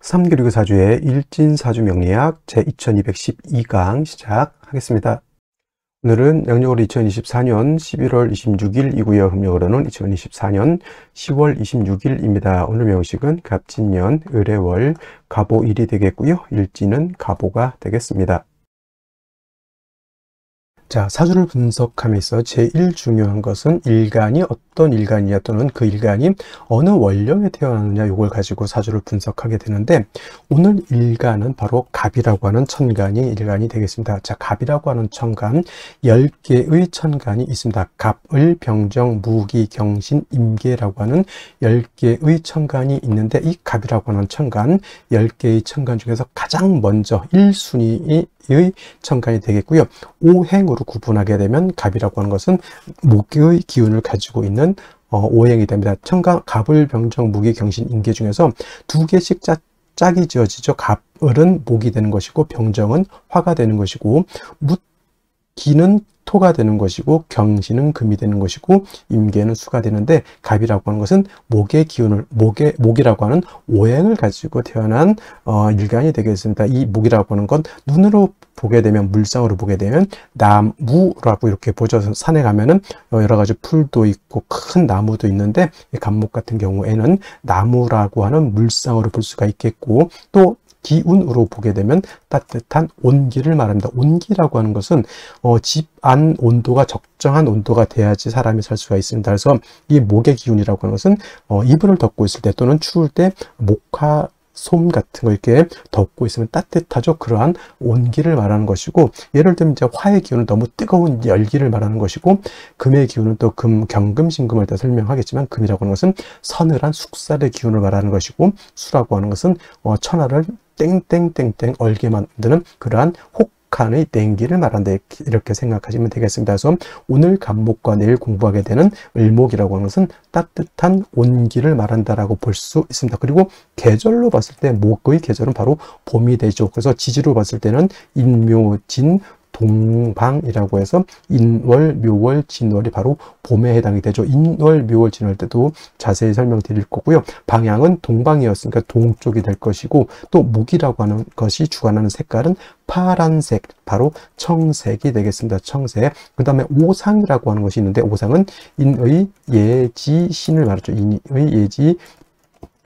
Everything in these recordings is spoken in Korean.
삼교리고 사주의 일진사주 명리학 제2212강 시작하겠습니다. 오늘은 양력으로 2024년 11월 26일이고요. 음력으로는 2024년 10월 26일입니다. 오늘 명식은 갑진년 을해월 갑오일이 되겠고요. 일진은 갑오가 되겠습니다. 자, 사주를 분석함에서 제일 중요한 것은 일간이 어떤 일간이냐 또는 그 일간이 어느 원령에 태어났느냐 이걸 가지고 사주를 분석하게 되는데, 오늘 일간은 바로 갑이라고 하는 천간이 일간이 되겠습니다. 자, 갑이라고 하는 천간 10개의 천간이 있습니다. 갑, 을, 병정, 무기, 경신, 임계라고 하는 10개의 천간이 있는데, 이 갑이라고 하는 천간 10개의 천간 중에서 가장 먼저 1순위의 천간이 되겠고요. 오행으로 구분하게 되면 갑이라고 하는 것은 목의 기운을 가지고 있는 오행이 됩니다. 천간, 갑을, 병정, 무기, 경신, 임계 중에서 두 개씩 짝이 지어지죠. 갑을은 목이 되는 것이고 병정은 화가 되는 것이고, 무기는 토가 되는 것이고, 경신은 금이 되는 것이고, 임계는 수가 되는데, 갑이라고 하는 것은 목의 기운을, 목이라고 하는 오행을 가지고 태어난 일간이 되겠습니다. 이 목이라고 하는 건 눈으로 보게 되면, 물상으로 보게 되면 나무라고 이렇게 보죠. 산에 가면은 여러 가지 풀도 있고 큰 나무도 있는데, 갑목 같은 경우에는 나무라고 하는 물상으로 볼 수가 있겠고, 또 기운으로 보게 되면 따뜻한 온기를 말합니다. 온기라고 하는 것은 집 안 온도가 적정한 온도가 돼야지 사람이 살 수가 있습니다. 그래서 이 목의 기운이라고 하는 것은 이불을 덮고 있을 때 또는 추울 때 목화 솜 같은 거 이렇게 덮고 있으면 따뜻하죠. 그러한 온기를 말하는 것이고, 예를 들면 이제 화의 기운은 너무 뜨거운 열기를 말하는 것이고, 금의 기운은 또 금, 경금, 신금을 다 설명하겠지만, 금이라고 하는 것은 서늘한 숙살의 기운을 말하는 것이고, 수라고 하는 것은 천하를 땡땡땡땡 얼게 만드는 그러한 혹한의 땡기를 말한다, 이렇게 생각하시면 되겠습니다. 그래서 오늘 갑목과 내일 공부하게 되는 을목이라고 하는 것은 따뜻한 온기를 말한다라고 볼 수 있습니다. 그리고 계절로 봤을 때 목의 계절은 바로 봄이 되죠. 그래서 지지로 봤을 때는 인묘진 동방이라고 해서 인월, 묘월, 진월이 바로 봄에 해당이 되죠. 인월, 묘월, 진월 때도 자세히 설명드릴 거고요. 방향은 동방이었으니까 동쪽이 될 것이고, 또 목이라고 하는 것이 주관하는 색깔은 파란색, 바로 청색이 되겠습니다. 청색. 그 다음에 오상이라고 하는 것이 있는데, 오상은 인의 예지 신을 말하죠. 인의 예지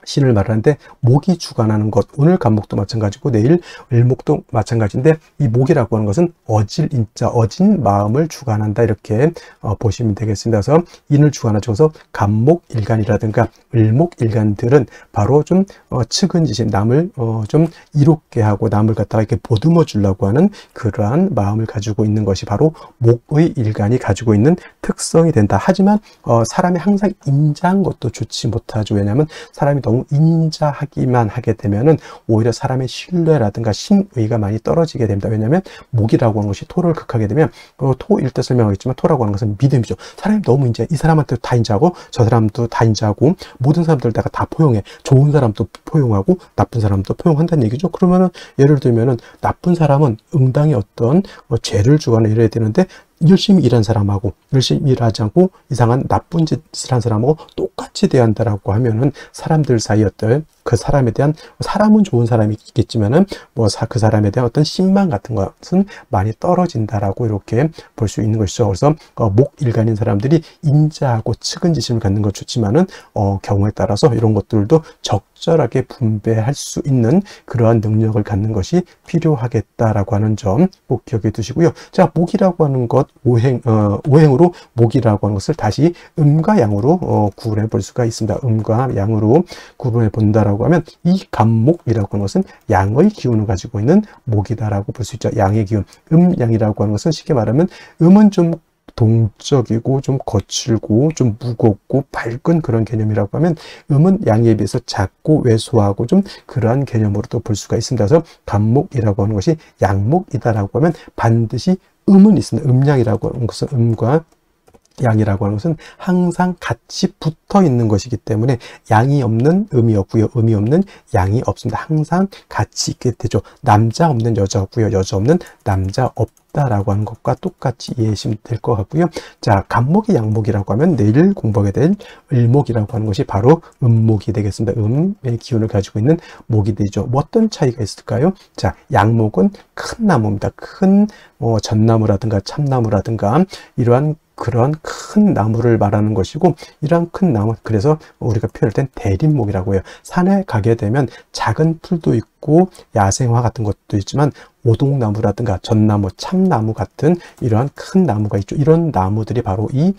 신을 말하는데, 목이 주관하는 것, 오늘 갑목도 마찬가지고 내일 을목도 마찬가지인데, 이 목이라고 하는 것은 어질 인자, 어진 마음을 주관한다, 이렇게 보시면 되겠습니다. 그래서 인을 주관하죠. 그래서 갑목 일간이라든가 을목 일간들은 바로 좀 측은지심, 남을 좀 이롭게 하고 남을 갖다가 이렇게 보듬어 주려고 하는 그러한 마음을 가지고 있는 것이 바로 목의 일간이 가지고 있는 특성이 된다. 하지만 사람이 항상 인자한 것도 좋지 못하죠. 왜냐하면 사람이 너무 인자하기만 하게 되면은 오히려 사람의 신뢰라든가 신의가 많이 떨어지게 됩니다. 왜냐하면 목이라고 하는 것이 토를 극하게 되면, 토일 때 설명하겠지만 토라고 하는 것은 믿음이죠. 사람이 너무 인자해. 이 사람한테 다 인자하고 저 사람도 다 인자하고 모든 사람들 내가 다 포용해. 좋은 사람도 포용하고 나쁜 사람도 포용한다는 얘기죠. 그러면은 예를 들면은 나쁜 사람은 응당히 어떤 죄를 주거나 이래야 되는데, 열심히 일한 사람하고 열심히 일하지 않고 이상한 나쁜 짓을 한 사람하고 똑같이 대한다라고 하면은 사람들 사이 어떤 그 사람에 대한, 사람은 좋은 사람이 있겠지만은 그 사람에 대한 어떤 신망 같은 것은 많이 떨어진다라고 이렇게 볼 수 있는 것이죠. 그래서 목 일간인 사람들이 인자하고 측은지심을 갖는 것 좋지만은 경우에 따라서 이런 것들도 적절하게 분배할 수 있는 그러한 능력을 갖는 것이 필요하겠다라고 하는 점 꼭 기억해 두시고요. 자, 목이라고 하는 것, 오행으로 목이라고 하는 것을 다시 음과 양으로 구분해 볼 수가 있습니다. 음과 양으로 구분해 본다라고 하면, 이 갑목이라고 하는 것은 양의 기운을 가지고 있는 목이다라고 볼 수 있죠. 양의 기운, 양이라고 하는 것은 쉽게 말하면, 음은 좀 동적이고 좀 거칠고 좀 무겁고 밝은 그런 개념이라고 하면, 음은 양에 비해서 작고 왜소하고 좀 그러한 개념으로도 볼 수가 있습니다. 그래서 갑목이라고 하는 것이 양목이다라고 하면 반드시 음은 있습니다. 음양이라고 하는 것은 음과 양이라고 하는 것은 항상 같이 붙어 있는 것이기 때문에 양이 없는 음이 없고요. 음이 없는 양이 없습니다. 항상 같이 있게 되죠. 남자 없는 여자 없고요. 여자 없는 남자 없다라고 하는 것과 똑같이 이해하시면 될 것 같고요. 자, 간목이 양목이라고 하면 내일 공부하게 될 을목이라고 하는 것이 바로 음목이 되겠습니다. 음의 기운을 가지고 있는 목이 되죠. 뭐 어떤 차이가 있을까요? 자, 양목은 큰 나무입니다. 큰 전나무라든가 참나무라든가 이러한 그런 큰 나무를 말하는 것이고, 이러한 큰 나무, 그래서 우리가 표현할 땐 대림목이라고 해요. 산에 가게 되면 작은 풀도 있고 야생화 같은 것도 있지만 오동나무라든가 전나무, 참나무 같은 이러한 큰 나무가 있죠. 이런 나무들이 바로 이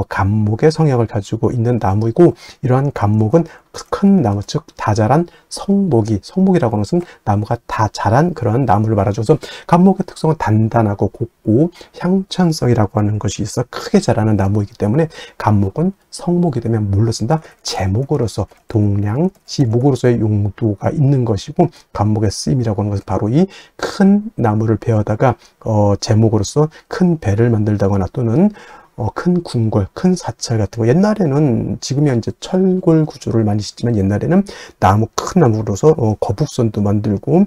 간목의 성향을 가지고 있는 나무이고, 이러한 간목은 큰 나무, 즉 다 자란 성목이라고 하는 것은 나무가 다 자란 그런 나무를 말하죠. 그래서 간목의 특성은 단단하고 곱고 향천성이라고 하는 것이 있어 크게 자라는 나무이기 때문에 간목은 성목이 되면 뭘로 쓴다? 제목으로서, 동량시 목으로서의 용도가 있는 것이고, 간목의 쓰임이라고 하는 것은 바로 이 큰 나무를 베어다가 제목으로서 큰 배를 만들다거나 또는 큰 궁궐, 큰 사찰 같은 거, 옛날에는 지금이야 이제 철골 구조를 많이 짓지만 옛날에는 큰 나무로서 거북선도 만들고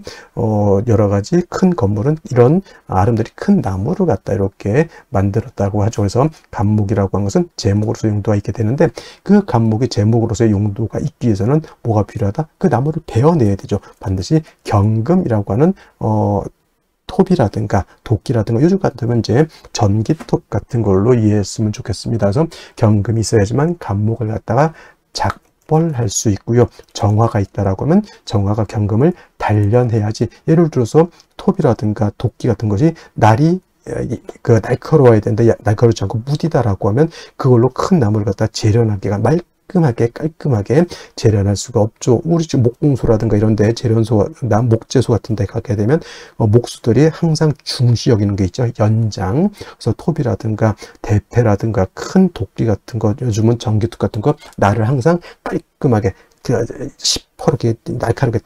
여러 가지 큰 건물은 이런 아름드리 큰 나무를 갖다 이렇게 만들었다고 하죠. 그래서 간목이라고 하는 것은 제목으로서 용도가 있게 되는데, 그 간목이 제목으로서의 용도가 있기 위해서는 뭐가 필요하다? 그 나무를 베어내야 되죠. 반드시 경금이라고 하는 톱이라든가 도끼라든가, 요즘 같으면 이제 전기톱 같은 걸로 이해했으면 좋겠습니다. 그래서 경금이 있어야지만 간목을 갖다가 작벌할 수 있고요. 정화가 있다라고 하면 정화가 경금을 단련해야지. 예를 들어서 톱이라든가 도끼 같은 것이 날카로워야 되는데 날카롭지 않고 무디다라고 하면 그걸로 큰 나무를 갖다 재련하기가 깔끔하게 재련할 수가 없죠. 우리 지금 목공소라든가 이런 데 재련소, 목재소 같은 데 가게 되면 목수들이 항상 중시 여기는 게 있죠. 연장. 그래서 톱이라든가 대패라든가 큰 도끼 같은 거, 요즘은 전기톱 같은 거, 날을 항상 깔끔하게 시퍼렇게 날카롭게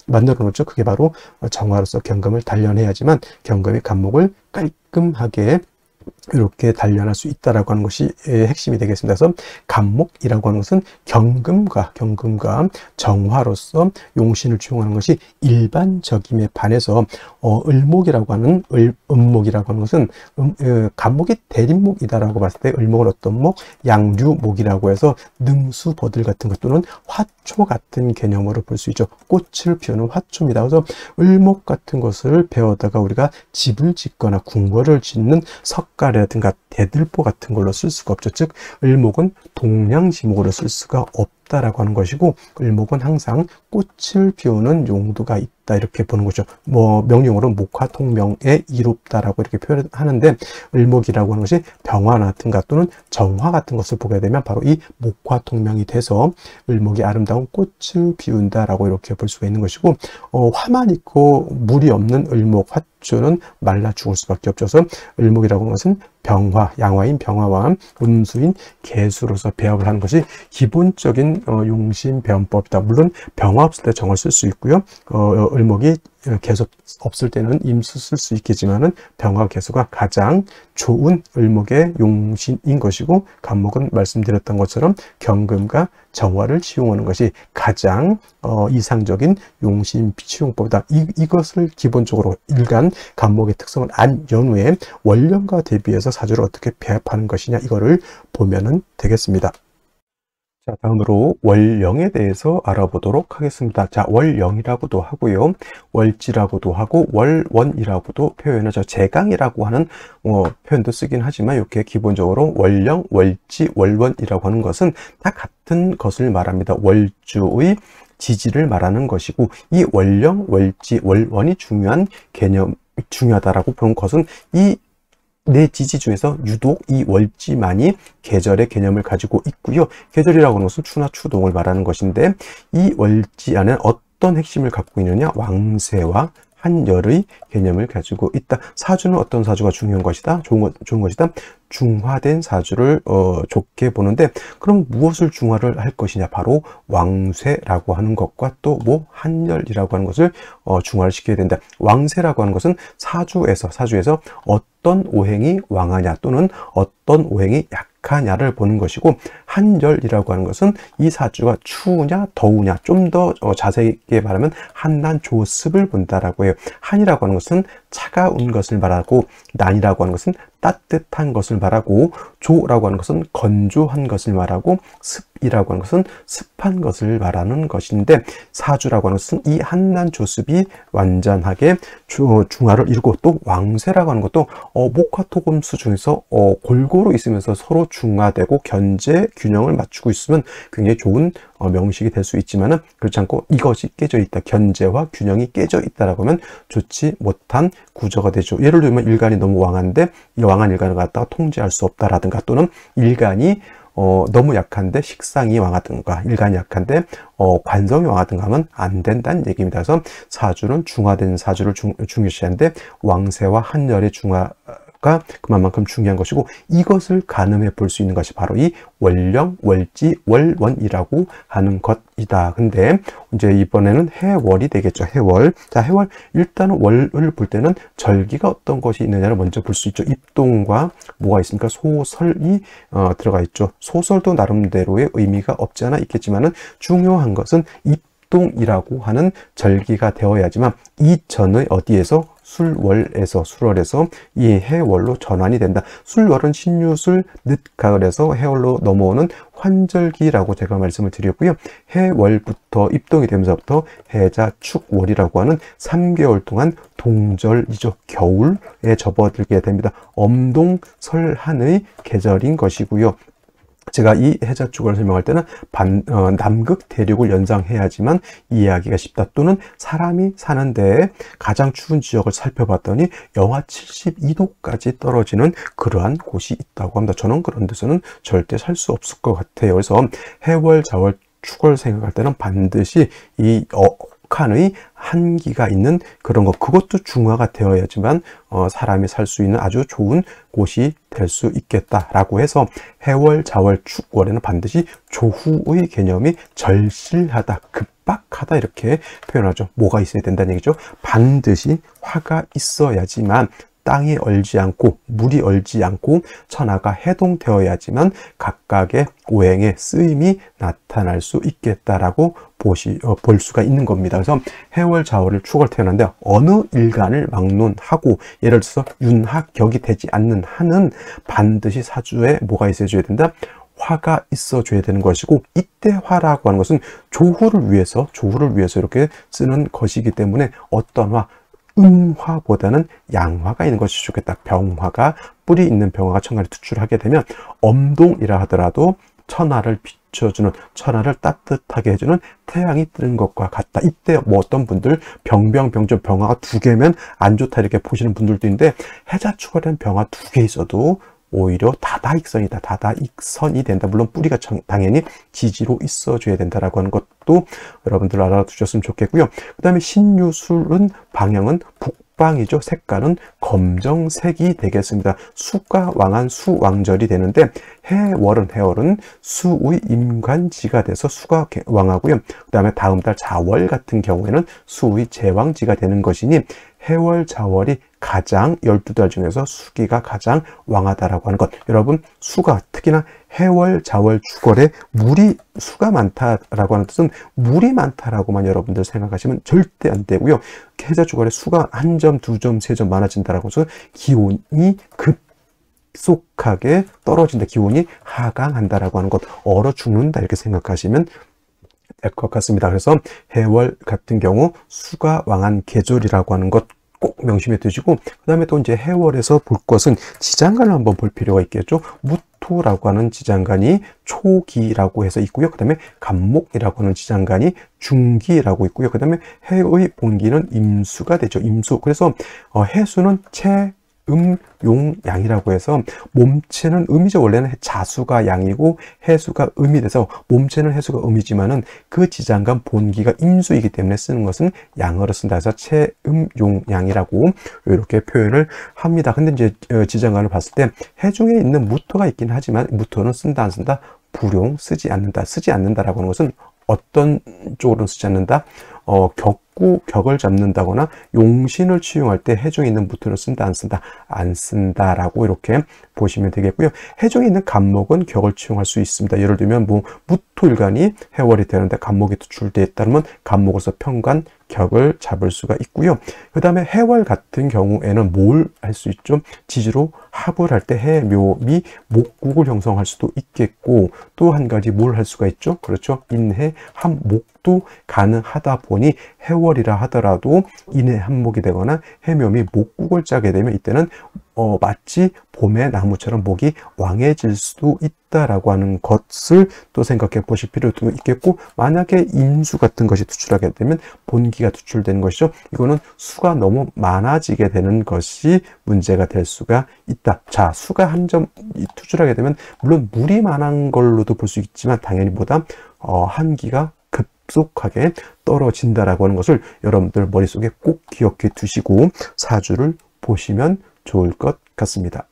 만들어 놓죠. 그게 바로 정화로서 경금을 단련해야지만 경금이 간목을 깔끔하게 이렇게 단련할 수 있다라고 하는 것이 핵심이 되겠습니다. 그래서 간목이라고 하는 것은 경금과 정화로서 용신을 취용하는 것이 일반적임에 반해서 을목이라고 하는 음목이라고 하는 것은 간목이 대림목이다라고 봤을 때 을목은 어떤 목? 양류목이라고 해서 능수버들 같은 것 또는 화초 같은 개념으로 볼 수 있죠. 꽃을 피우는 화초입니다. 그래서 을목 같은 것을 배워다가 우리가 집을 짓거나 궁궐을 짓는 석가래라든가 대들보 같은 걸로 쓸 수가 없죠. 즉 을목은 동량지목으로 쓸 수가 없다라고 하는 것이고, 을목은 항상 꽃을 피우는 용도가 있다 이렇게 보는 거죠. 명령어로 목화통명에 이롭다라고 이렇게 표현하는데, 을목이라고 하는 것이 병화라든가 또는 정화 같은 것을 보게 되면 바로 이 목화통명이 돼서 을목이 아름다운 꽃을 피운다라고 이렇게 볼 수가 있는 것이고, 화만 있고 물이 없는 을목 화초는 말라 죽을 수밖에 없죠. 그래서 을목이라고 하는 것은 병화, 양화인 병화와 음수인 개수로서 배합을 하는 것이 기본적인 용신 배원법이다. 물론 병화 없을 때 정을 쓸 수 있고요. 을목이 개수 없을 때는 임수 쓸 수 있겠지만은 병화 개수가 가장 좋은 을목의 용신인 것이고, 간목은 말씀드렸던 것처럼 경금과 정화를 취용하는 것이 가장 이상적인 용신 취용법이다. 이것을 기본적으로 일간 간목의 특성을 안 연후에 월령과 대비해서 사주를 어떻게 배합하는 것이냐, 이거를 보면은 되겠습니다. 자, 다음으로 월령에 대해서 알아보도록 하겠습니다. 자, 월령이라고도 하고요, 월지라고도 하고 월원이라고도 표현하죠. 제강이라고 하는 표현도 쓰긴 하지만 이렇게 기본적으로 월령, 월지, 월원이라고 하는 것은 다 같은 것을 말합니다. 월주의 지지를 말하는 것이고, 이 월령, 월지, 월원이 중요하다라고 보는 것은 이 네 지지 중에서 유독 이 월지만이 계절의 개념을 가지고 있고요. 계절이라고 하는 것은 추나 추동을 말하는 것인데, 이 월지 안에 어떤 핵심을 갖고 있느냐? 왕세와 한열의 개념을 가지고 있다. 사주는 어떤 사주가 중요한 것이다? 좋은 것이다. 중화된 사주를 좋게 보는데, 그럼 무엇을 중화를 할 것이냐? 바로 왕쇠라고 하는 것과 또 뭐 한열이라고 하는 것을 중화를 시켜야 된다. 왕쇠라고 하는 것은 사주에서 어떤 오행이 왕하냐 또는 어떤 오행이 약하냐를 보는 것이고, 한열이라고 하는 것은 이 사주가 추우냐 더우냐, 좀 더 자세하게 말하면 한난 조습을 본다라고 해요. 한이라고 하는 것은 차가운 것을 말하고, 난이라고 하는 것은 따뜻한 것을 말하고, 조라고 하는 것은 건조한 것을 말하고, 습이라고 하는 것은 습한 것을 말하는 것인데, 사주라고 하는 것은 이 한난 조습이 완전하게 중화를 이루고, 또 왕쇠라고 하는 것도 목화토금수 중에서 골고루 있으면서 서로 중화되고 견제 균형을 맞추고 있으면 굉장히 좋은 명식이 될 수 있지만은, 그렇지 않고 이것이 깨져 있다, 견제와 균형이 깨져 있다라고 하면 좋지 못한 구조가 되죠. 예를 들면 일간이 너무 왕한데 이 왕한 일간을 갖다가 통제할 수 없다라든가, 또는 일간이 너무 약한데 식상이 왕하든가, 일간이 약한데 관성이 왕하든가 하면 안 된다는 얘기입니다. 그래서 사주는 중화된 사주를 중요시하는데, 왕세와 한열의 중화가 그만큼 중요한 것이고, 이것을 가늠해 볼 수 있는 것이 바로 이 월령, 월지, 월원이라고 하는 것이다. 근데 이제 이번에는 해월이 되겠죠. 해월. 자, 해월, 일단은 월을 볼 때는 절기가 어떤 것이 있느냐를 먼저 볼 수 있죠. 입동과 뭐가 있습니까? 소설이 들어가 있죠. 소설도 나름대로의 의미가 없지 않아 있겠지만은, 중요한 것은 입동이라고 하는 절기가 되어야지만 이전의 어디에서 술월에서 이 해월로 전환이 된다. 술월은 신유술 늦가을에서 해월로 넘어오는 환절기라고 제가 말씀을 드렸고요. 해월부터 입동이 되면서부터 해자 축월이라고 하는 3개월 동안 동절이죠. 겨울에 접어들게 됩니다. 엄동설한의 계절인 것이고요. 제가 이 해자축을 설명할 때는 남극 대륙을 연상해야지만 이해하기가 쉽다, 또는 사람이 사는 데에 가장 추운 지역을 살펴봤더니 영하 72도까지 떨어지는 그러한 곳이 있다고 합니다. 저는 그런 데서는 절대 살 수 없을 것 같아요. 그래서 해월, 자월, 축을 생각할 때는 반드시 이 극한의 한기가 있는 그런 것, 그것도 중화가 되어야지만 사람이 살 수 있는 아주 좋은 곳이 될 수 있겠다라고 해서, 해월, 자월, 축월에는 반드시 조후의 개념이 절실하다, 급박하다 이렇게 표현하죠. 뭐가 있어야 된다는 얘기죠. 반드시 화가 있어야지만, 땅이 얼지 않고 물이 얼지 않고 천하가 해동되어야지만 각각의 오행의 쓰임이 나타날 수 있겠다라고 볼 수가 있는 겁니다. 그래서 해월, 자월을 축을 태어났는데 어느 일간을 막론하고, 예를 들어서 윤학격이 되지 않는 한은 반드시 사주에 뭐가 있어줘야 된다? 화가 있어줘야 되는 것이고, 이때 화라고 하는 것은 조후를 위해서 이렇게 쓰는 것이기 때문에, 어떤 화, 음화보다는 양화가 있는 것이 좋겠다. 병화가, 뿌리 있는 병화가 천간에 투출하게 되면 엄동이라 하더라도 천하를 비춰주는, 천하를 따뜻하게 해주는 태양이 뜨는 것과 같다. 이때 뭐 어떤 분들 병병병조 병화가 2개면 안 좋다 이렇게 보시는 분들도 있는데, 해자축월엔 병화 2개 있어도 오히려 다다익선이다. 다다익선이 된다. 물론 뿌리가 당연히 지지로 있어줘야 된다라고 하는 것도 여러분들 알아두셨으면 좋겠고요. 그 다음에 신유술은 방향은 북방이죠. 색깔은 검정색이 되겠습니다. 수가 왕한 수왕절이 되는데, 해월은 수의 임관지가 돼서 수가 왕하고요. 그 다음에 다음 달 자월 같은 경우에는 수의 제왕지가 되는 것이니, 해월, 자월이 가장 12달 중에서 수기가 가장 왕하다라고 하는 것. 여러분, 수가 특히나 해월, 자월, 축월에 수가 많다라고 하는 뜻은 물이 많다라고만 여러분들 생각하시면 절대 안 되고요. 해자 축월에 수가 1점, 2점, 3점 많아진다라고 해서 기온이 급속하게 떨어진다, 기온이 하강한다라고 하는 것, 얼어 죽는다 이렇게 생각하시면 될 것 같습니다. 그래서 해월 같은 경우 수가 왕한 계절이라고 하는 것 꼭 명심해 두시고, 그 다음에 또 이제 해월에서 볼 것은 지장간을 한번 볼 필요가 있겠죠. 무토라고 하는 지장간이 초기라고 해서 있고요. 그 다음에 간목이라고 하는 지장간이 중기라고 있고요. 그 다음에 해의 본기는 임수가 되죠. 임수. 그래서 해수는 해음용양이라고 해서 몸체는 음이죠. 원래는 자수가 양이고 해수가 음이 돼서 몸체는 해수가 음이지만은 그 지장간 본기가 임수이기 때문에 쓰는 것은 양어로 쓴다 해서 채음용양이라고 이렇게 표현을 합니다. 근데 이제 지장간을 봤을 때 해중에 있는 무토가 있긴 하지만 무토는 쓴다 안 쓴다? 불용, 쓰지 않는다. 쓰지 않는다라고 하는 것은 어떤 쪽으로는 쓰지 않는다? 격을 잡는다거나 용신을 취용할 때 해중에 있는 무토를 쓴다 안 쓴다? 안 쓴다라고 이렇게 보시면 되겠고요. 해중에 있는 간목은 격을 취용할 수 있습니다. 예를 들면 뭐 무토일간이 해월이 되는데 간목이 투출되어 있다면 간목으로서 편관, 격을 잡을 수가 있고요. 그 다음에 해월 같은 경우에는 뭘 할 수 있죠? 지지로 합을 할 때 해, 묘, 미, 목국을 형성할 수도 있겠고 또 한 가지 뭘 할 수가 있죠? 그렇죠. 인해, 합, 목도 가능하다 보니 해월이라 하더라도 인해 한목이 되거나 해묘미 목국을 짜게 되면 이때는 마치 봄의 나무처럼 목이 왕해질 수도 있다라고 하는 것을 또 생각해 보실 필요도 있겠고, 만약에 임수 같은 것이 투출하게 되면 본기가 투출되는 것이죠. 이거는 수가 너무 많아지게 되는 것이 문제가 될 수가 있다. 자, 수가 한 점 투출하게 되면 물론 물이 많은 걸로도 볼 수 있지만 당연히 보다 한기가 급속하게 떨어진다라고 하는 것을 여러분들 머릿속에 꼭 기억해 두시고 사주를 보시면 좋을 것 같습니다.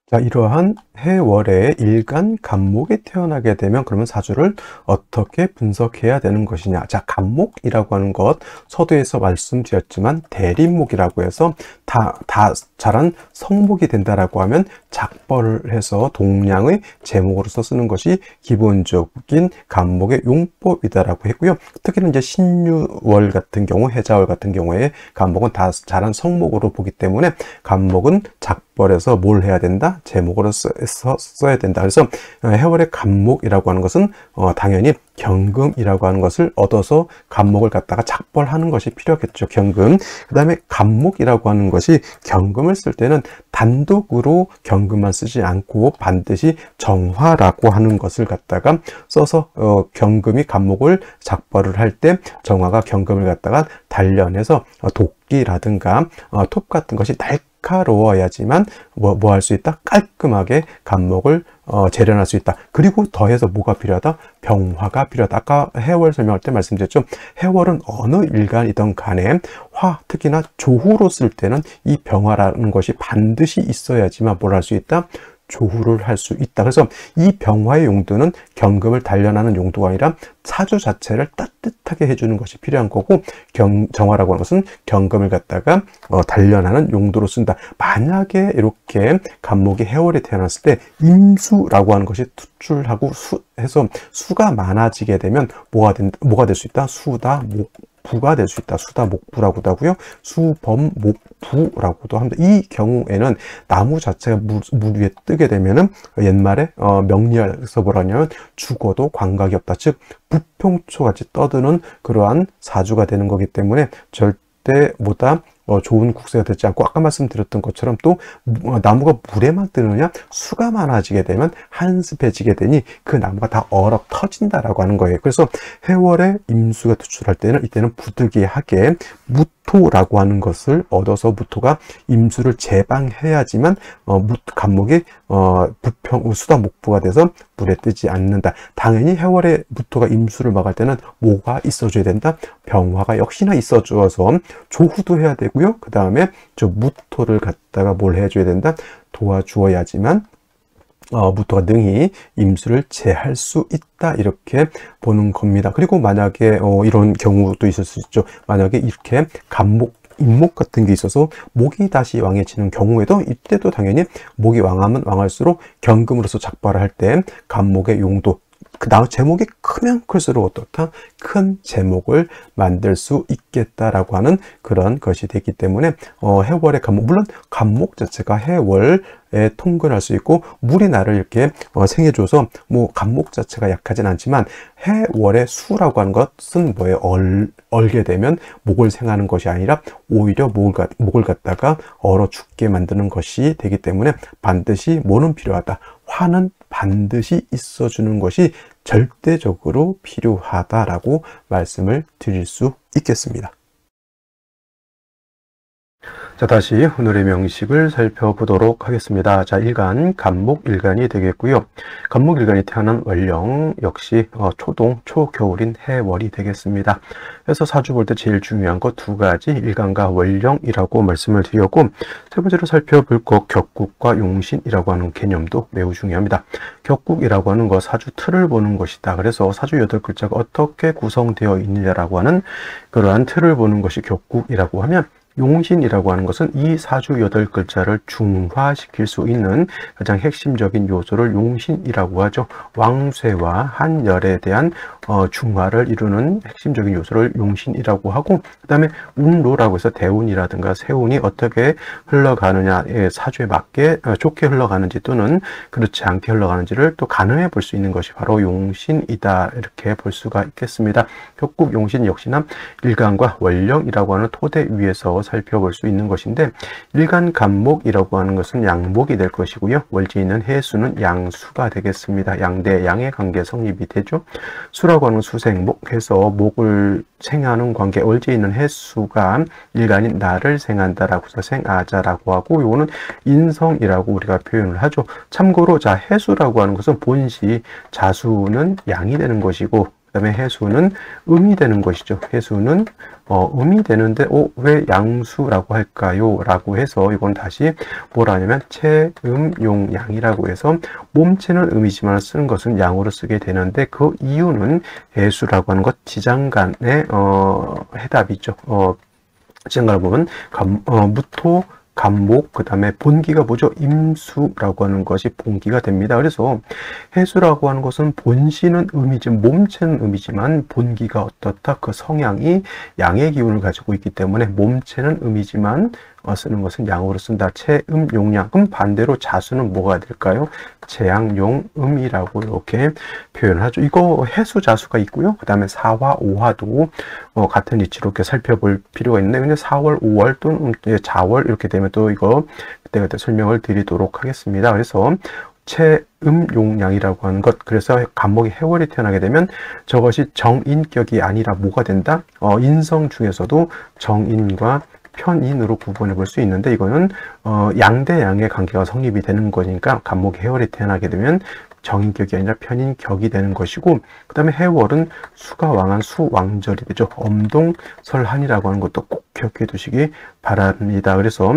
자, 이러한 해월의 일간 간목이 태어나게 되면 그러면 사주를 어떻게 분석해야 되는 것이냐. 자, 간목이라고 하는 것 서두에서 말씀드렸지만 대립목이라고 해서 다 자란 성목이 된다라고 하면 작벌을 해서 동량의 제목으로서 쓰는 것이 기본적인 간목의 용법이다라고 했고요. 특히는 이제 신유월 같은 경우, 해자월 같은 경우에 간목은 다 자란 성목으로 보기 때문에 간목은 작벌해서 뭘 해야 된다? 제목으로 써야 된다. 그래서 해월의 간목이라고 하는 것은 당연히 경금이라고 하는 것을 얻어서 간목을 갖다가 작벌하는 것이 필요하겠죠. 경금. 그 다음에 간목이라고 하는 것이 경금을 쓸 때는 단독으로 경금만 쓰지 않고 반드시 정화라고 하는 것을 갖다가 써서 경금이 간목을 작벌을 할 때 정화가 경금을 갖다가 단련해서 도끼라든가 톱 같은 것이 날카로워야지만 뭐 할 수 있다? 깔끔하게 간목을 재련할 수 있다. 그리고 더해서 뭐가 필요하다? 병화가 필요하다. 아까 해월 설명할 때 말씀드렸죠. 해월은 어느 일간이든 간에 특히나 조후로 쓸 때는 이 병화라는 것이 반드시 있어야지만 뭘 할 수 있다? 조후를 할 수 있다. 그래서 이 병화의 용도는 경금을 단련하는 용도가 아니라 사주 자체를 따뜻하게 해주는 것이 필요한 거고, 정화라고 하는 것은 경금을 갖다가 단련하는 용도로 쓴다. 만약에 이렇게 간목이 해월이 태어났을 때 임수라고 하는 것이 투출하고 해서 수가 많아지게 되면 뭐가 될 수 있다? 수다, 부가 될 수 있다. 수다 목부라고도 하고요. 수범 목부라고도 합니다. 이 경우에는 나무 자체가 물 위에 뜨게 되면은 옛말에 명리에서 뭐라냐면 죽어도 관각이 없다. 즉 부평초 같이 떠드는 그러한 사주가 되는 거기 때문에 절대보다 좋은 국세가 되지 않고, 아까 말씀드렸던 것처럼 또 나무가 물에만 뜨느냐, 수가 많아지게 되면 한습해지게 되니 그 나무가 다 얼어 터진다라고 하는 거예요. 그래서 해월에 임수가 투출할 때는 이때는 부득이하게 무토라고 하는 것을 얻어서 무토가 임수를 제방해야지만 간목이 수다 목부가 돼서 물에 뜨지 않는다. 당연히 해월에 무토가 임수를 막을 때는 뭐가 있어줘야 된다? 병화가 역시나 있어줘서 조후도 해야 되고요. 그 다음에 저 무토를 갖다가 뭘 해줘야 된다? 도와주어야지만 무토가 능히 임수를 제할 수 있다. 이렇게 보는 겁니다. 그리고 만약에 이런 경우도 있을 수 있죠. 만약에 이렇게 임목 같은 게 있어서 목이 다시 왕해지는 경우에도 이때도 당연히 목이 왕하면 왕할수록 경금으로서 작발을 할 때 간목의 용도, 제목이 크면 클수록 어떻다? 큰 제목을 만들 수 있겠다라고 하는 그런 것이 되기 때문에 해월의 간목, 물론 간목 자체가 해월에 통근할 수 있고 물이 나를 이렇게 생해줘서 뭐 간목 자체가 약하진 않지만 해월의 수라고 하는 것은 뭐에 얼게 되면 목을 생하는 것이 아니라 오히려 목을 갖다가 얼어 죽게 만드는 것이 되기 때문에 반드시 뭐는 필요하다? 화는 반드시 있어주는 것이 절대적으로 필요하다라고 말씀을 드릴 수 있겠습니다. 자, 다시 오늘의 명식을 살펴보도록 하겠습니다. 자, 일간, 간목일간이 되겠고요. 간목일간이 태어난 월령 역시 초동, 초겨울인 해월이 되겠습니다. 그래서 사주 볼 때 제일 중요한 거 두 가지, 일간과 월령이라고 말씀을 드렸고, 세 번째로 살펴볼 거 격국과 용신이라고 하는 개념도 매우 중요합니다. 격국이라고 하는 거 사주 틀을 보는 것이다. 그래서 사주 8글자가 어떻게 구성되어 있느냐라고 하는 그러한 틀을 보는 것이 격국이라고 하면, 용신이라고 하는 것은 이 사주 8글자를 중화시킬 수 있는 가장 핵심적인 요소를 용신이라고 하죠. 왕쇠와 한열에 대한 중화를 이루는 핵심적인 요소를 용신이라고 하고, 그 다음에 운로라고 해서 대운이라든가 세운이 어떻게 흘러가느냐의 사주에 맞게 좋게 흘러가는지 또는 그렇지 않게 흘러가는지를 또 가늠해 볼 수 있는 것이 바로 용신이다, 이렇게 볼 수가 있겠습니다. 격국 용신 역시나 일간과 월령이라고 하는 토대 위에서 살펴볼 수 있는 것인데, 일간 간목이라고 하는 것은 양목이 될 것이고요. 월지는 해수는 양수가 되겠습니다. 양대 양의 관계 성립이 되죠. 수라고 하는 수생목해서 목을 생하는 관계, 월지에 있는 해수가 일간인 나를 생한다라고 해서 생아자라고 하고, 요거는 인성이라고 우리가 표현을 하죠. 참고로 자, 해수라고 하는 것은 본시, 자수는 양이 되는 것이고, 그 다음에 해수는 음이 되는 것이죠. 해수는 음이 되는데 왜 양수라고 할까요? 라고 해서 이건 다시 뭐라 하냐면 체음용양이라고 해서 몸체는 음이지만 쓰는 것은 양으로 쓰게 되는데, 그 이유는 해수라고 하는 것 지장간의 해답이죠. 지장간을 보면 무토 간목, 그 다음에 본기가 뭐죠? 임수라고 하는 것이 본기가 됩니다. 그래서 해수라고 하는 것은 본시는 음이지, 몸체는 음이지만 본기가 어떻다? 그 성향이 양의 기운을 가지고 있기 때문에 몸체는 음이지만 쓰는 것은 양으로 쓴다. 체음 용양. 그럼 반대로 자수는 뭐가 될까요? 재양용음이라고 이렇게 표현을 하죠. 이거 해수 자수가 있고요. 그 다음에 사화 오화도 같은 위치로 이렇게 살펴볼 필요가 있는데, 근데 4월 5월 또는 자월 이렇게 되면 또 이거 그때 설명을 드리도록 하겠습니다. 그래서 체음용양이라고 하는 것, 그래서 간목이 해월이 태어나게 되면 저것이 정인격이 아니라 뭐가 된다? 인성 중에서도 정인과 편인으로 구분해 볼 수 있는데, 이거는 양대 양의 관계가 성립이 되는 거니까 간목이 해월이 태어나게 되면 정인격이 아니라 편인격이 되는 것이고, 그 다음에 해월은 수가 왕한 수왕절이 되죠. 엄동설한이라고 하는 것도 꼭 기억해 두시기 바랍니다. 그래서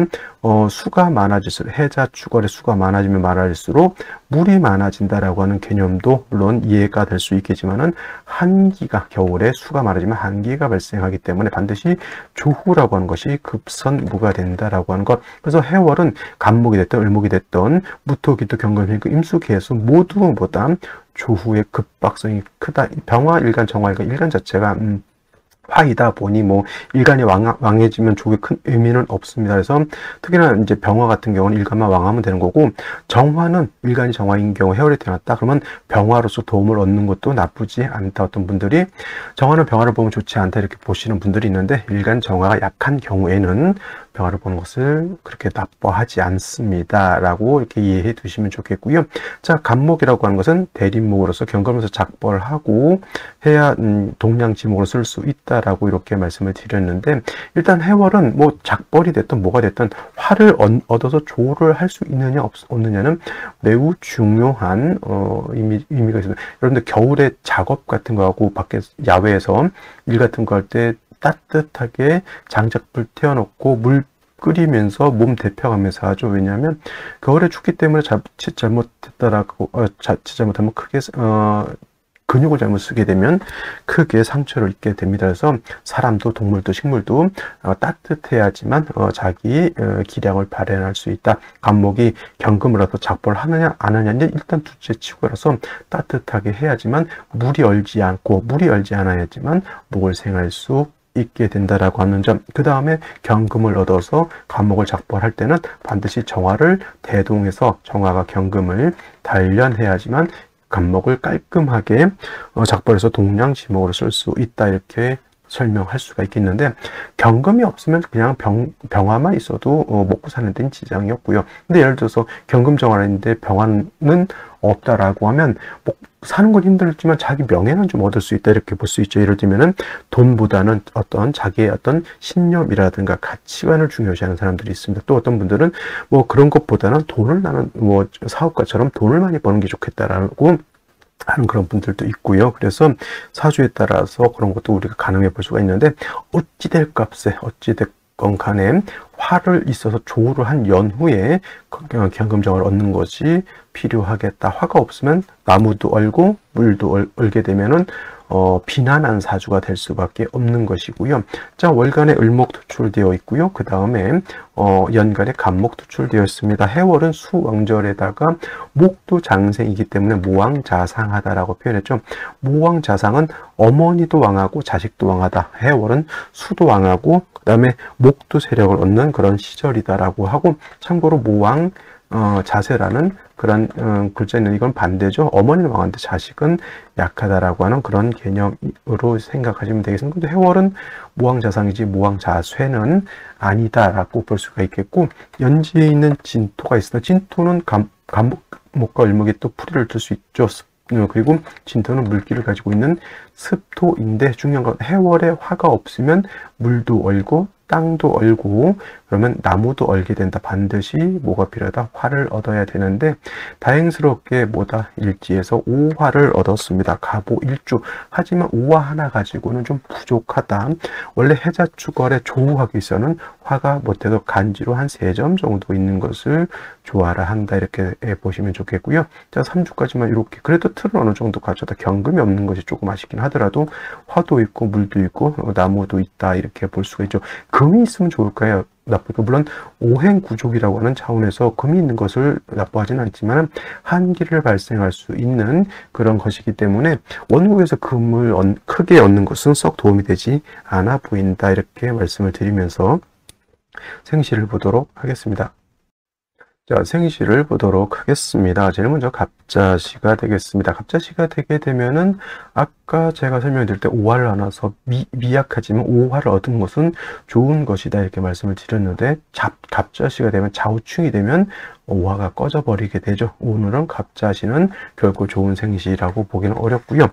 수가 많아질수록, 해자 주걸의 수가 많아지면 많아질수록 물이 많아진다라고 하는 개념도 물론 이해가 될 수 있겠지만은, 한기가, 겨울에 수가 많아지면 한기가 발생하기 때문에 반드시 조후라고 하는 것이 급선무가 된다라고 하는 것. 그래서 해월은 간목이 됐든 을목이 됐든 무토기토 경금일금 임수기해수 모두보다 조후의 급박성이 크다. 병화 일간, 정화 일간, 일간 자체가 화이다 보니 뭐 일간이 왕해지면 조에 큰 의미는 없습니다. 그래서 특히나 이제 병화 같은 경우는 일간만 왕하면 되는 거고, 정화는 일간이 정화인 경우 해월이 태어났다 그러면 병화로서 도움을 얻는 것도 나쁘지 않다. 어떤 분들이 정화는 병화를 보면 좋지 않다 이렇게 보시는 분들이 있는데, 일간 정화가 약한 경우에는 병화를 보는 것을 그렇게 나빠하지 않습니다 라고 이렇게 이해해 두시면 좋겠고요. 자, 간목이라고 하는 것은 대립목으로서 경검에서 작벌하고 해야 동량지목으로 쓸 수 있다라고 이렇게 말씀을 드렸는데, 일단 해월은 뭐 작벌이 됐든 뭐가 됐든 화를 얻어서 조를 할 수 있느냐 없느냐는 매우 중요한 의미가 있습니다. 여러분들 겨울에 작업 같은 거하고 밖에 야외에서 일 같은 거 할 때 따뜻하게 장작불 태워놓고 물 끓이면서 몸 데펴가면서 하죠. 왜냐하면 겨울에 춥기 때문에 자칫 잘못했다라고 자칫 잘못하면 크게 근육을 잘못 쓰게 되면 크게 상처를 입게 됩니다. 그래서 사람도 동물도 식물도 따뜻해야지만 자기 기량을 발현할 수 있다. 간목이 경금을 얻어 작벌을 하느냐 안 하느냐 일단 둘째 치고라서 따뜻하게 해야지만 물이 얼지 않아야지만 목을 생할 수 있게 된다라고 하는 점. 그 다음에 경금을 얻어서 간목을 작벌할 때는 반드시 정화를 대동해서 정화가 경금을 단련해야지만 간목을 깔끔하게 작벌해서 동량지목으로 쓸 수 있다, 이렇게 설명할 수가 있겠는데, 경금이 없으면 그냥 병화만 있어도 먹고 사는 데는 지장이 없고요. 근데 예를 들어서 경금 정화를 했는데 병화는 없다라고 하면 사는 건 힘들지만 자기 명예는 좀 얻을 수 있다 이렇게 볼 수 있죠. 예를 들면은 돈보다는 어떤 자기의 어떤 신념이라든가 가치관을 중요시하는 사람들이 있습니다. 또 어떤 분들은 뭐 그런 것보다는 돈을 나는 뭐 사업가처럼 돈을 많이 버는 게 좋겠다라고 하는 그런 분들도 있고요. 그래서 사주에 따라서 그런 것도 우리가 가늠해 볼 수가 있는데 어찌될 값에 어찌됐건 간에 화를 있어서 조우를 한 연후에 경금정을 얻는 것이 필요하겠다. 화가 없으면 나무도 얼고 물도 얼게 되면은 비난한 사주가 될 수밖에 없는 것이고요. 자, 월간에 을목 투출되어 있고요. 그 다음에 연간에 간목 투출되어 있습니다. 해월은 수왕절에다가 목도 장생이기 때문에 모왕자상하다라고 표현했죠. 모왕자상은 어머니도 왕하고 자식도 왕하다. 해월은 수도 왕하고 그 다음에 목도 세력을 얻는 그런 시절이다라고 하고, 참고로 모왕 자세라는 그런 글자 있는 이건 반대죠. 어머니는 왕한테 자식은 약하다라고 하는 그런 개념으로 생각하시면 되겠습니다. 근데 해월은 모왕자상이지 모왕자쇠는 아니다라고 볼 수가 있겠고, 연지에 있는 진토가 있습니다. 진토는 간목과 을목이 또 풀이를 들 수 있죠. 그리고 진토는 물기를 가지고 있는 습토인데, 중요한 건 해월에 화가 없으면 물도 얼고 땅도 얼고 그러면 나무도 얼게 된다. 반드시 뭐가 필요하다? 화를 얻어야 되는데, 다행스럽게 뭐다? 일지에서 오화를 얻었습니다. 가보 일주. 하지만 오화 하나 가지고는 좀 부족하다. 원래 해자축월에 조우학에서는 화가 못해도 간지로 한 3점 정도 있는 것을 조화를 한다. 이렇게 보시면 좋겠고요. 자, 3주까지만 이렇게 그래도 틀은 어느 정도 갖춰다. 경금이 없는 것이 조금 아쉽긴 하더라도 화도 있고 물도 있고 나무도 있다. 이렇게 볼 수가 있죠. 금이 있으면 좋을까요? 나쁠까? 물론 오행구족이라고 하는 차원에서 금이 있는 것을 나빠하지는 않지만 한기를 발생할 수 있는 그런 것이기 때문에 원국에서 금을 크게 얻는 것은 썩 도움이 되지 않아 보인다. 이렇게 말씀을 드리면서 생시를 보도록 하겠습니다. 자, 생시를 보도록 하겠습니다. 제일 먼저 갑자시가 되겠습니다. 갑자시가 되게 되면은 아까 제가 설명드릴 때 오화를 나눠서 미약하지만 오화를 얻은 것은 좋은 것이다 이렇게 말씀을 드렸는데, 갑자시가 되면 좌우충이 되면 오화가 꺼져버리게 되죠. 오늘은 갑자시는 결코 좋은 생시라고 보기는 어렵고요.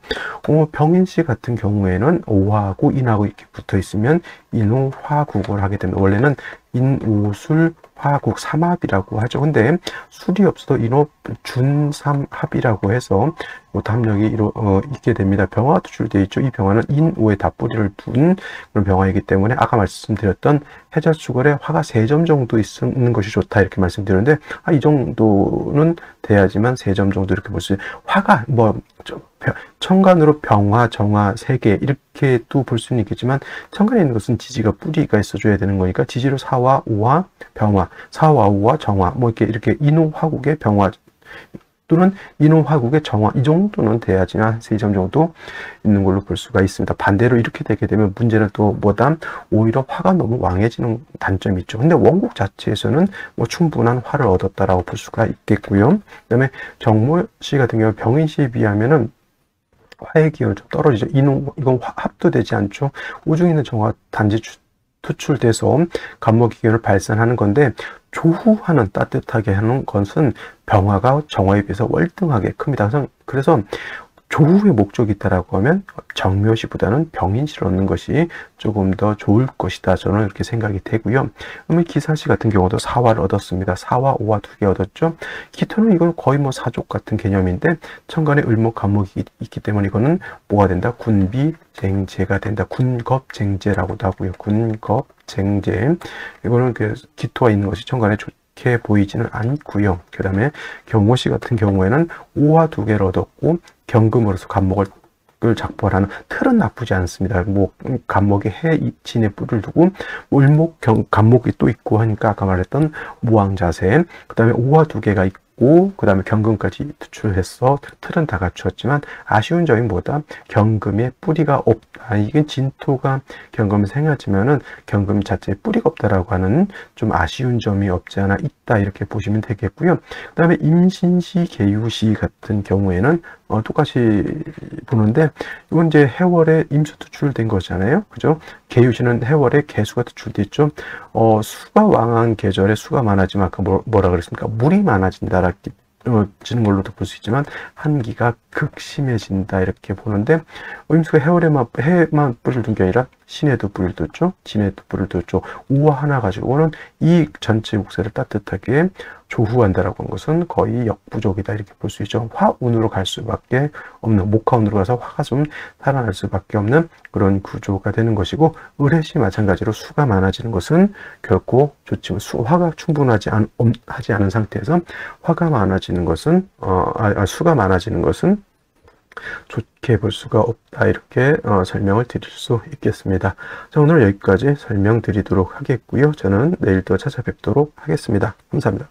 병인시 같은 경우에는 오화하고 인하고 이렇게 붙어 있으면 인오화국을 하게 됩니다. 원래는 인오술 화국 삼합이라고 하죠. 근데 술이 없어도 인호 준삼합이라고 해서 합력이 있게 됩니다. 병화가 투출되어 있죠. 이 병화는 인오에 답뿌리를 둔 그런 병화이기 때문에 아까 말씀드렸던 해자축월에 화가 3점 정도 있는 것이 좋다 이렇게 말씀드렸는데, 이 정도는 돼야지만 3점 정도 이렇게 볼 수 있어요. 화가 천간으로 병화, 정화 3개 이렇게 또 볼 수는 있겠지만, 천간에 있는 것은 지지가 뿌리가 있어줘야 되는 거니까 지지로 사화, 오화, 병화, 사화, 오화, 정화 이렇게 인호화국의 병화 또는 인호화국의 정화, 이 정도는 돼야지만 3점 정도 있는 걸로 볼 수가 있습니다. 반대로 이렇게 되게 되면 문제는 또 뭐다? 오히려 화가 너무 왕해지는 단점이 있죠. 근데 원국 자체에서는 충분한 화를 얻었다라고 볼 수가 있겠고요. 그 다음에 정모시 같은 경우 병인시에 비하면은 화의 기운이 좀 떨어지죠. 이건 합도 되지 않죠. 오중에 있는 정화 단지 투출돼서 간목의 기운을 발산하는 건데, 조후화는 따뜻하게 하는 것은 병화가 정화에 비해서 월등하게 큽니다. 그래서 조후의 목적이 있다라고 하면 정묘시보다는 병인시를 얻는 것이 조금 더 좋을 것이다. 저는 이렇게 생각이 되고요. 그러면 기사시 같은 경우도 사화를 얻었습니다. 사화, 오화 2개 얻었죠. 기토는 이건 거의 사족 같은 개념인데, 천간에 을목, 간목이 있기 때문에 이거는 뭐가 된다? 군비쟁제가 된다. 군겁쟁제라고도 하고요. 군겁쟁제. 이거는 기토가 있는 것이 천간에 좋게 보이지는 않고요. 그 다음에 경호시 같은 경우에는 오화 2개를 얻었고, 경금으로서 간목을 작벌하는 틀은 나쁘지 않습니다. 간목에 해진에 뿔을 두고 을목, 간목이 또 있고 하니까 아까 말했던 모왕자세, 그 다음에 오화 2개가 있고, 그 다음에 경금까지 투출해서 틀은 다 갖추었지만 아쉬운 점이 뭐다? 경금에 뿌리가 없다. 이게 진토가 경금을 생하지만은 경금 자체에 뿌리가 없다라고 하는 좀 아쉬운 점이 없지 않아 있다. 이렇게 보시면 되겠고요. 그 다음에 임신시, 계유시 같은 경우에는 똑같이 보는데, 이건 이제 해월에 임수 투출된 거잖아요. 그죠? 계유시는 해월에 개수가 투출돼 있죠. 수가 왕한 계절에 수가 많아지면 아까 뭐라 그랬습니까? 물이 많아진다. 지는 걸로도 볼 수 있지만 한기가 극심해진다 이렇게 보는데 임수가 해만 뿌리를 둔 게 아니라 신에도 뿌리를 뒀죠. 진에도 뿌리를 뒀죠. 우화 하나 가지고는 이 전체 국세를 따뜻하게 조후한다라고 하는 것은 거의 역부족이다 이렇게 볼 수 있죠. 화운으로 갈 수밖에 없는, 목화운으로 가서 화가 좀 살아날 수밖에 없는 그런 구조가 되는 것이고, 을해시 마찬가지로 수가 많아지는 것은 결코 좋지만 화가 충분하지 않은 상태에서 화가 많아지는 것은 수가 많아지는 것은 좋게 볼 수가 없다 이렇게 설명을 드릴 수 있겠습니다. 자, 오늘 여기까지 설명드리도록 하겠고요. 저는 내일 또 찾아뵙도록 하겠습니다. 감사합니다.